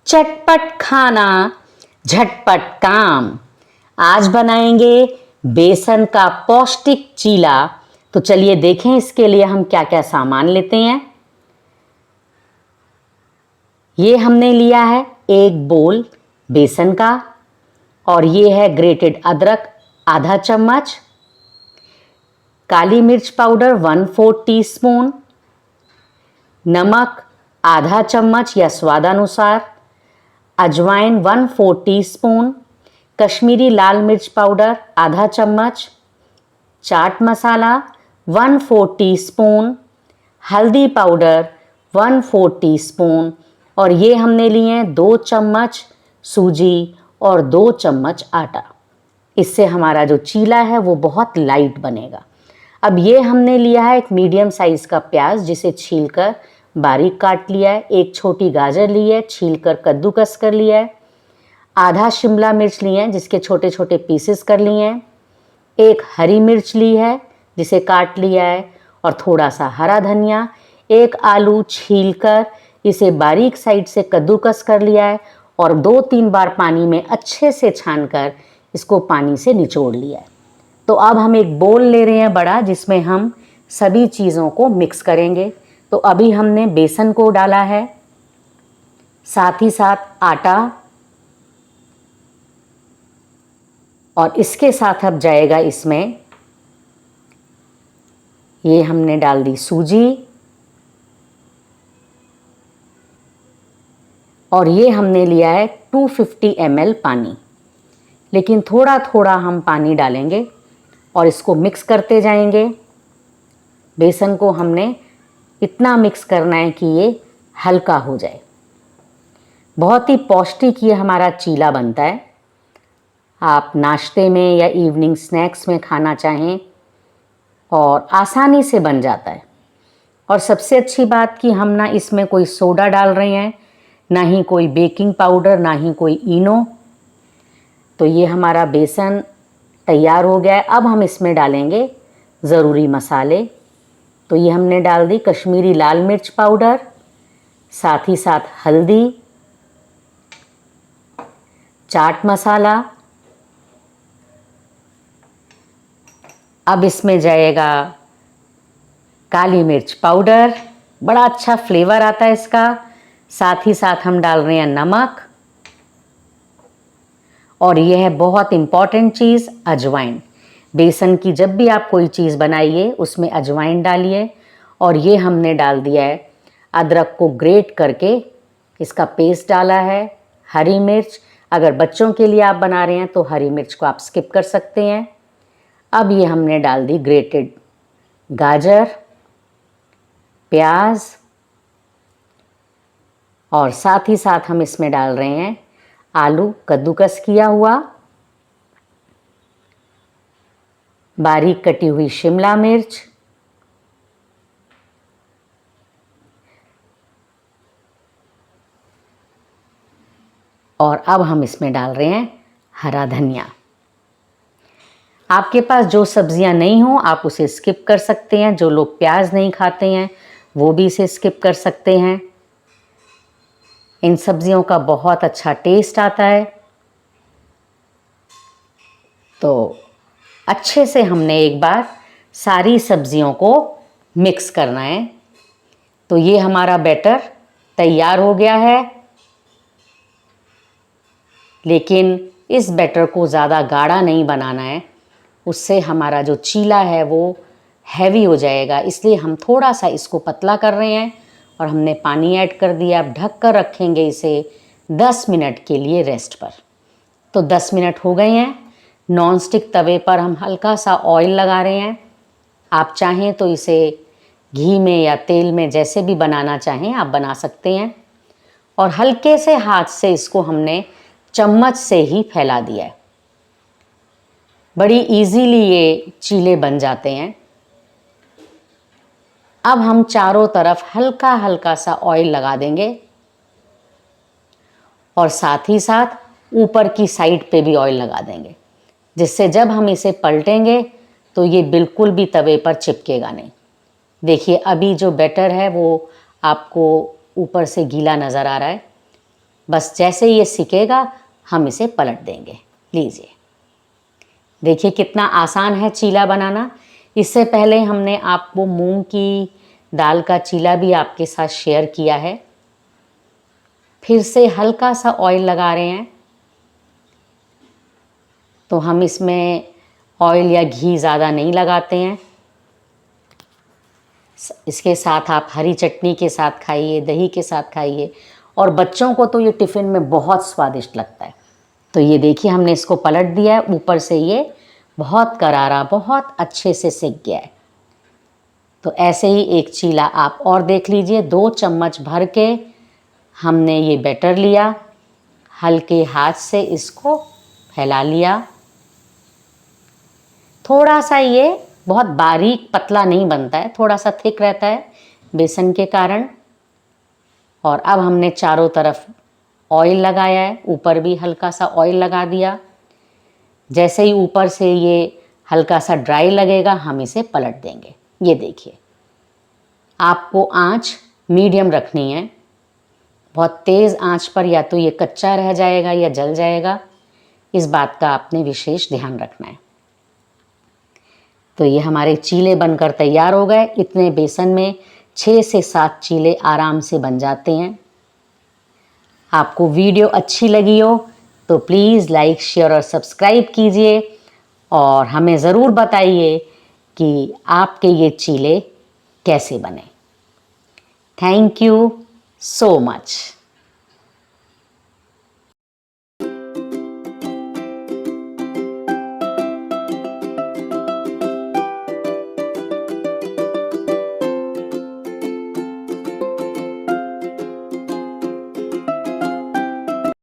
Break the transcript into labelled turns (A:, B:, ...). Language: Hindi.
A: चटपट खाना झटपट काम। आज बनाएंगे बेसन का पौष्टिक चीला। तो चलिए देखें इसके लिए हम क्या क्या सामान लेते हैं। ये हमने लिया है एक बोल बेसन का, और ये है ग्रेटेड अदरक आधा चम्मच, काली मिर्च पाउडर 1/4 टीस्पून, नमक आधा चम्मच या स्वादानुसार, अजवाइन 1/4 टीस्पून, कश्मीरी लाल मिर्च पाउडर आधा चम्मच, चाट मसाला 1/4 टीस्पून, हल्दी पाउडर 1/4 टीस्पून, और ये हमने लिए हैं 2 चम्मच सूजी और 2 चम्मच आटा। इससे हमारा जो चीला है वो बहुत लाइट बनेगा। अब ये हमने लिया है एक मीडियम साइज़ का प्याज, जिसे छीलकर बारीक काट लिया है। एक छोटी गाजर ली है, छीलकर कद्दूकस कर लिया है। आधा शिमला मिर्च लिए हैं, जिसके छोटे छोटे पीसेस कर लिए हैं। एक हरी मिर्च ली है, जिसे काट लिया है, और थोड़ा सा हरा धनिया। एक आलू छीलकर इसे बारीक साइड से कद्दूकस कर लिया है, और 2-3 बार पानी में अच्छे से छानकर इसको पानी से निचोड़ लिया है। तो अब हम एक बोल ले रहे हैं बड़ा, जिसमें हम सभी चीज़ों को मिक्स करेंगे। तो अभी हमने बेसन को डाला है, साथ ही साथ आटा, और इसके साथ अब जाएगा इसमें ये हमने डाल दी सूजी, और ये हमने लिया है 250 ml पानी। लेकिन थोड़ा थोड़ा हम पानी डालेंगे और इसको मिक्स करते जाएंगे। बेसन को हमने इतना मिक्स करना है कि ये हल्का हो जाए। बहुत ही पौष्टिक ये हमारा चीला बनता है। आप नाश्ते में या इवनिंग स्नैक्स में खाना चाहें, और आसानी से बन जाता है। और सबसे अच्छी बात कि हम ना इसमें कोई सोडा डाल रहे हैं, ना ही कोई बेकिंग पाउडर, ना ही कोई इनो। तो ये हमारा बेसन तैयार हो गया है। अब हम इसमें डालेंगे ज़रूरी मसाले। तो ये हमने डाल दी कश्मीरी लाल मिर्च पाउडर, साथ ही साथ हल्दी, चाट मसाला। अब इसमें जाएगा काली मिर्च पाउडर, बड़ा अच्छा फ्लेवर आता है इसका। साथ ही साथ हम डाल रहे हैं नमक, और यह है बहुत इम्पॉर्टेंट चीज़ अजवाइन। बेसन की जब भी आप कोई चीज़ बनाइए उसमें अजवाइन डालिए। और ये हमने डाल दिया है अदरक को ग्रेट करके, इसका पेस्ट डाला है। हरी मिर्च, अगर बच्चों के लिए आप बना रहे हैं तो हरी मिर्च को आप स्किप कर सकते हैं। अब ये हमने डाल दी ग्रेटेड गाजर, प्याज, और साथ ही साथ हम इसमें डाल रहे हैं आलू कद्दूकस किया हुआ, बारीक कटी हुई शिमला मिर्च, और अब हम इसमें डाल रहे हैं हरा धनिया। आपके पास जो सब्जियां नहीं हो आप उसे स्किप कर सकते हैं। जो लोग प्याज नहीं खाते हैं वो भी इसे स्किप कर सकते हैं। इन सब्जियों का बहुत अच्छा टेस्ट आता है। तो अच्छे से हमने एक बार सारी सब्जियों को मिक्स करना है। तो ये हमारा बैटर तैयार हो गया है। लेकिन इस बैटर को ज़्यादा गाढ़ा नहीं बनाना है, उससे हमारा जो चीला है वो हैवी हो जाएगा। इसलिए हम थोड़ा सा इसको पतला कर रहे हैं, और हमने पानी ऐड कर दिया। अब ढक कर रखेंगे इसे 10 मिनट के लिए रेस्ट पर। तो 10 मिनट हो गए हैं। नॉन स्टिक तवे पर हम हल्का सा ऑयल लगा रहे हैं। आप चाहें तो इसे घी में या तेल में जैसे भी बनाना चाहें आप बना सकते हैं। और हल्के से हाथ से इसको हमने चम्मच से ही फैला दिया है। बड़ी इजीली ये चीले बन जाते हैं। अब हम चारों तरफ हल्का हल्का सा ऑयल लगा देंगे, और साथ ही साथ ऊपर की साइड पे भी ऑयल लगा देंगे, जिससे जब हम इसे पलटेंगे तो ये बिल्कुल भी तवे पर चिपकेगा नहीं। देखिए अभी जो बैटर है वो आपको ऊपर से गीला नज़र आ रहा है। बस जैसे ही ये सिकेगा हम इसे पलट देंगे। लीजिए, देखिए कितना आसान है चीला बनाना। इससे पहले हमने आपको मूंग की दाल का चीला भी आपके साथ शेयर किया है। फिर से हल्का सा ऑयल लगा रहे हैं, तो हम इसमें ऑयल या घी ज़्यादा नहीं लगाते हैं। इसके साथ आप हरी चटनी के साथ खाइए, दही के साथ खाइए, और बच्चों को तो ये टिफ़िन में बहुत स्वादिष्ट लगता है। तो ये देखिए हमने इसको पलट दिया है, ऊपर से ये बहुत करारा, बहुत अच्छे से सिक गया है। तो ऐसे ही एक चीला आप और देख लीजिए। 2 चम्मच भर के हमने ये बैटर लिया, हल्के हाथ से इसको फैला लिया। थोड़ा सा ये बहुत बारीक पतला नहीं बनता है, थोड़ा सा थिक रहता है बेसन के कारण। और अब हमने चारों तरफ ऑयल लगाया है, ऊपर भी हल्का सा ऑयल लगा दिया। जैसे ही ऊपर से ये हल्का सा ड्राई लगेगा हम इसे पलट देंगे। ये देखिए, आपको आंच मीडियम रखनी है। बहुत तेज़ आंच पर या तो ये कच्चा रह जाएगा या जल जाएगा, इस बात का आपने विशेष ध्यान रखना है। तो ये हमारे चीले बनकर तैयार हो गए। इतने बेसन में 6 से 7 चीले आराम से बन जाते हैं। आपको वीडियो अच्छी लगी हो तो प्लीज़ लाइक, शेयर और सब्सक्राइब कीजिए, और हमें ज़रूर बताइए कि आपके ये चीले कैसे बने। Thank you so much.